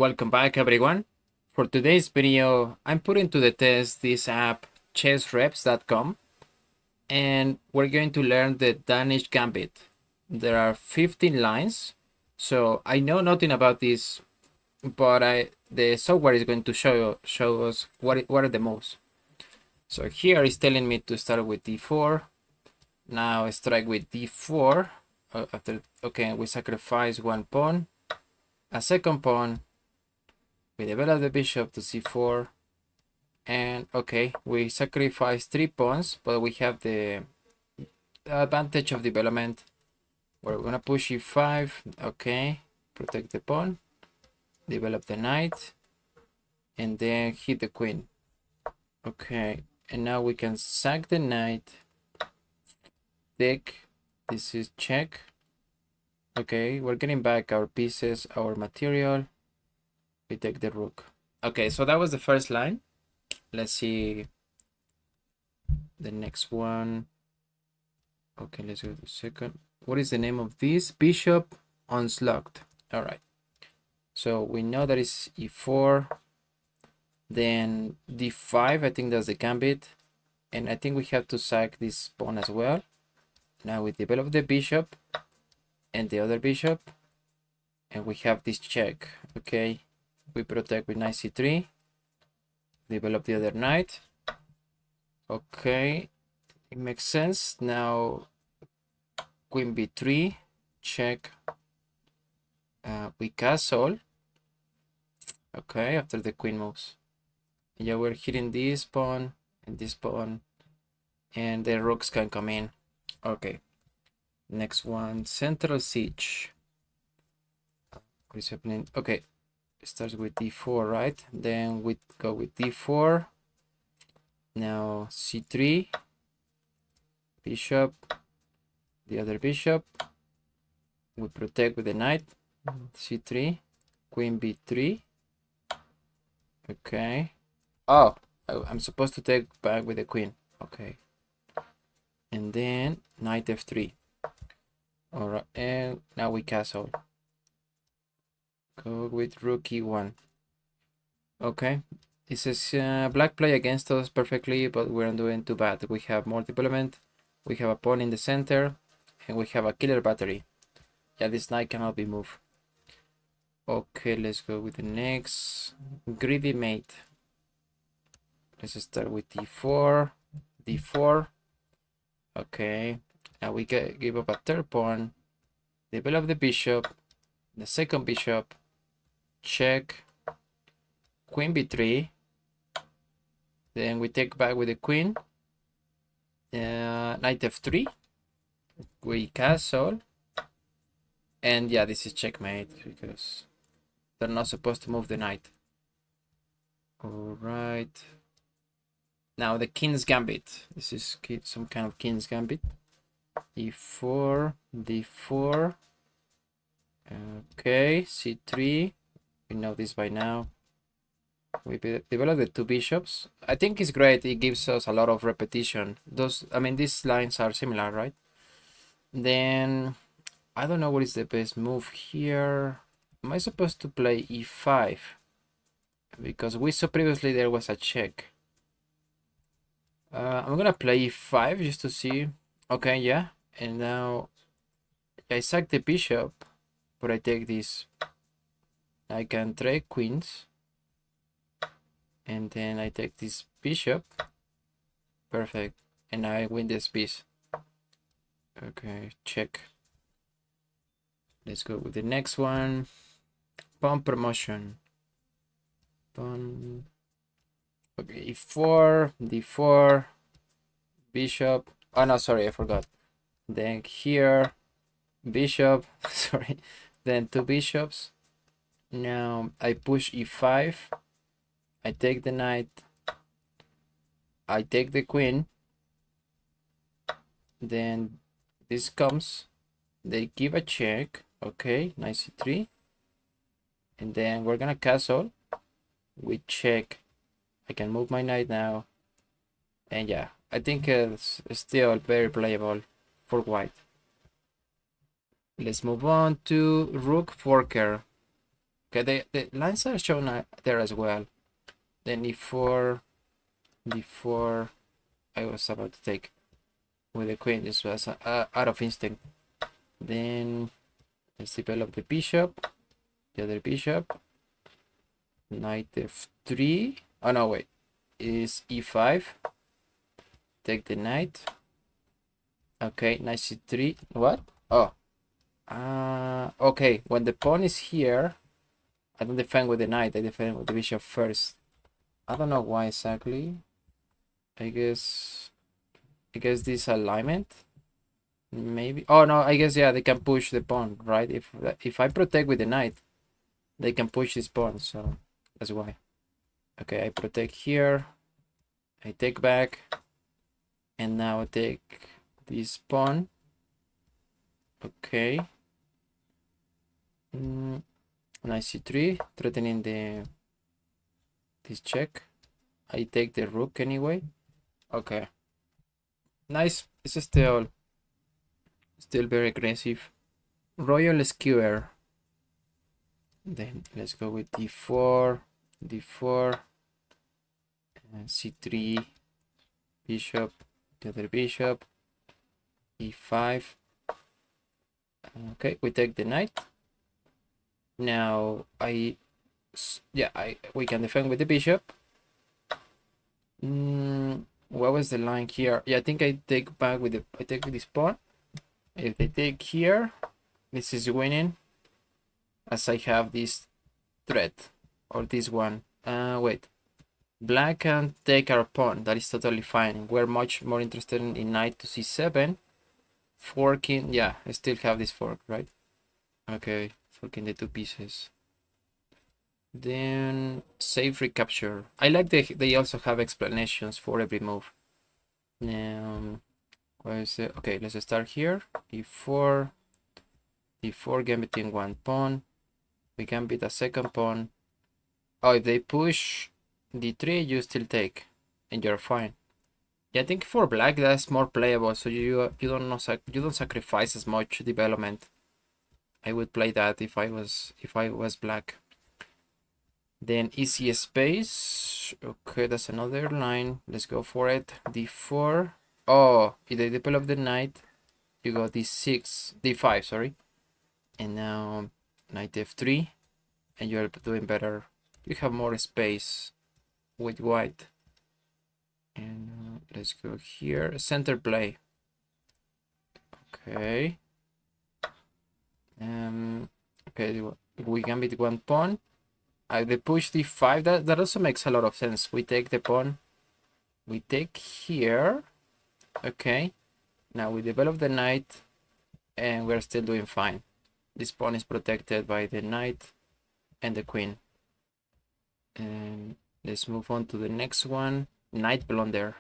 Welcome back, everyone. For today's video, I'm putting to the test this app chessreps.com, and we're going to learn the Danish Gambit. There are 15 lines, so I know nothing about this, but the software is going to show us what are the moves. So here it's telling me to start with d4. Now strike with d4. Okay, we sacrifice one pawn, a second pawn. We develop the bishop to c4, and okay, we sacrifice 3 pawns, but we have the advantage of development. We're gonna push e5. Okay, protect the pawn, develop the knight, and then hit the queen. Okay, and now we can sack the knight, take. This is check. Okay, we're getting back our pieces, our material. We take the rook. Okay, so that was the first line. Let's see the next one. Okay, let's go to the second. What is the name of this? Bishop onslaught. All right. So we know that is e4. Then d5. I think that's the gambit. And I think we have to sack this pawn as well. Now we develop the bishop and the other bishop. And we have this check. Okay. We protect with knight c3. Develop the other knight. Okay, it makes sense. Now queen b3, check. We castle. Okay, after the queen moves. Yeah, we're hitting this pawn and this pawn, and the rooks can come in. Okay, next one, central siege. What is happening? Okay, it starts with d4, right? Then we go with d4. Now c3, bishop, the other bishop. We protect with the knight. c3, queen b3. Okay. Oh, I'm supposed to take back with the queen. Okay. And then knight f3. All right, and now we castle. Go with rook e1. Okay. It says black play against us perfectly, but we're not doing too bad. We have more development. We have a pawn in the center, and we have a killer battery. Yeah, this knight cannot be moved. Okay, let's go with the next. Greedy mate. Let's start with d4. d4. Okay. Now we give up a third pawn. Develop the bishop. The second bishop. Check. Queen b3. Then we take back with the queen. Knight f3. We castle. And yeah, this is checkmate because they're not supposed to move the knight. All right. Now the king's gambit. This is some kind of king's gambit. e4, d4. Okay, c3. We know this by now. We develop the two bishops. I think it's great. It gives us a lot of repetition. These lines are similar, right? Then I don't know what is the best move here. Am I supposed to play e5? Because we saw previously there was a check. I'm gonna play e5 just to see. Okay, yeah. And now I sack the bishop, but I take this. I can trade queens. And then I take this bishop. Perfect. And I win this piece. Okay, check. Let's go with the next one. Pawn promotion. Pawn. Okay, e4, d4, bishop. Oh no, sorry, I forgot. Then here, bishop. Sorry. Then two bishops. Now I push e5. I take the knight. I take the queen. Then this comes. They give a check. Okay, knight c3. And then we're gonna castle. We check. I can move my knight now. And yeah, I think it's still very playable for white. Let's move on to rook forker. Okay, the lines are shown there as well. Then e4, d4. I was about to take with the queen. This was out of instinct. Then let's develop the bishop, the other bishop. Knight f3. Oh no, wait. Is e5. Take the knight. Okay, knight c3. What? Oh. Okay. When the pawn is here, I don't defend with the knight. I defend with the bishop first. I don't know why exactly. I guess this alignment. Maybe. Oh no, I guess yeah, they can push the pawn, right? If I protect with the knight, they can push this pawn, so that's why. Okay, I protect here. I take back, and now I take this pawn. Okay. Knight c3, threatening this check. I take the rook anyway. Okay. Nice. It's still very aggressive. Royal skewer. Then let's go with d4, d4, and c3, bishop, the other bishop, e5. Okay, we take the knight. Now we can defend with the bishop. What was the line here? Yeah, I think I take back with I take this pawn. If they take here, this is winning, as I have this threat, or this one. Wait, black can take our pawn. That is totally fine. We're much more interested in knight to c7. Forking, yeah, I still have this fork, right? Okay, forking the two pieces. Then save recapture. I like they also have explanations for every move. What is it? Okay, let's start here. e4, d4, gambiting one pawn. We gambit a second pawn. Oh, if they push d3, you still take, and you're fine. Yeah, I think for black that's more playable, so you don't sacrifice as much development. I would play that if I was black. Then easy space. Okay, that's another line. Let's go for it. d4. Oh, if they develop the knight, you go d6, d5, sorry. And now knight f3, and you're doing better. You have more space with white. And let's go here. Center play. Okay. Okay, we gambit one pawn. They push d5. That also makes a lot of sense. We take the pawn. We take here. Okay. Now we develop the knight, and we're still doing fine. This pawn is protected by the knight and the queen. And let's move on to the next one. Knight blunder.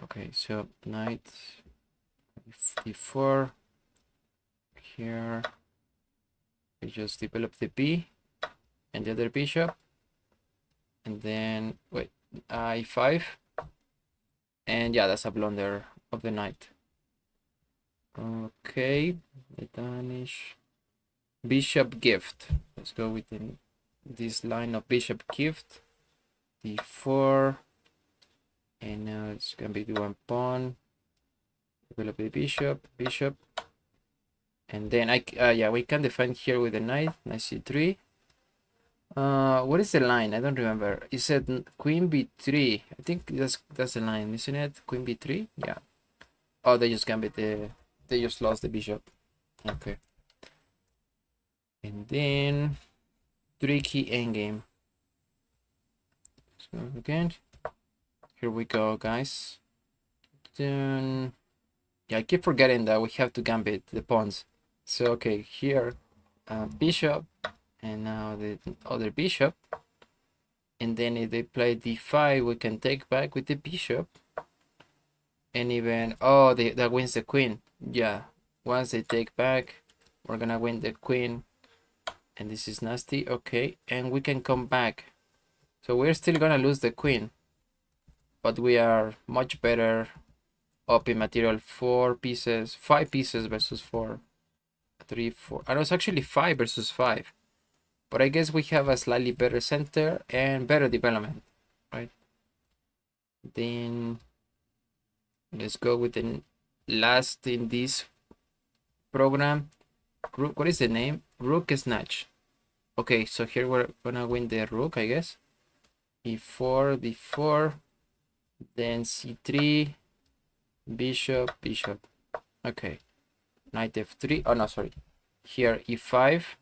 Okay, so knight d4. Here we just develop the b and the other bishop, and then wait, e5, and yeah, that's a blunder of the knight. Okay, the Danish bishop gift. Let's go with this line of bishop gift. d4, and now it's gonna be one pawn. Develop the bishop, and then yeah, we can defend here with the knight c3. What is the line? I don't remember. It said queen b3. I think that's the line, isn't it? Queen b3. Yeah. Oh, they just gambit they just lost the bishop. Okay. And then tricky endgame. Let's go again. Here we go, guys. Then yeah, I keep forgetting that we have to gambit the pawns. So okay, here bishop, and now the other bishop, and then if they play d5, we can take back with the bishop, and even that wins the queen. Yeah, once they take back, we're gonna win the queen, and this is nasty. Okay, and we can come back, so we're still gonna lose the queen, but we are much better up in material. 5 pieces versus 4, 3, 4. And it's actually 5 versus 5. but I guess we have a slightly better center and better development, right? Then let's go with the last in this program. Rook, what is the name? Rook Snatch. Okay, so here we're gonna win the rook, I guess. E4, d4, then c3, bishop, bishop. Okay, knight f3. Oh no, sorry. Here e5.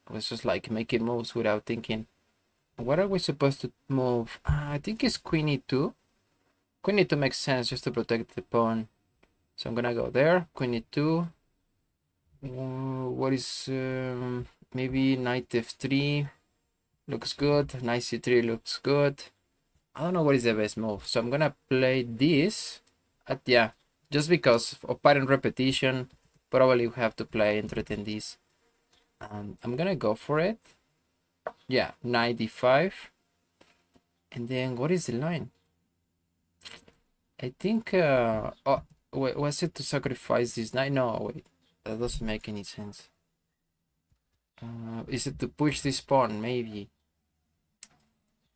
I was just like making moves without thinking. What are we supposed to move? I think it's queen e2. Queen e2 makes sense just to protect the pawn. So I'm gonna go there. Queen e2. What is maybe knight f3 looks good. Knight c3 looks good. I don't know what is the best move, so I'm gonna play this. Yeah, just because of pattern repetition, probably we have to play and threaten this. I'm gonna go for it. Yeah, knight d5. And then what is the line? I think oh wait, was it to sacrifice this knight? No, wait, that doesn't make any sense. Is it to push this pawn? Maybe.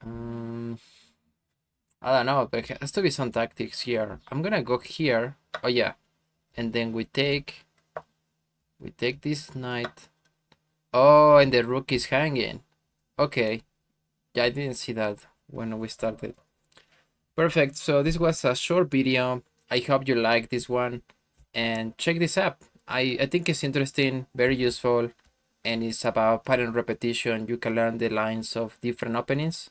I don't know, there has to be some tactics here. I'm gonna go here. Oh yeah, and then we take this knight. Oh, and the rook is hanging. Okay, yeah, I didn't see that when we started. Perfect. So this was a short video. I hope you like this one, and check this app. I think it's interesting, very useful, and it's about pattern repetition. You can learn the lines of different openings.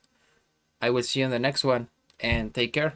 I will see you in the next one, and take care.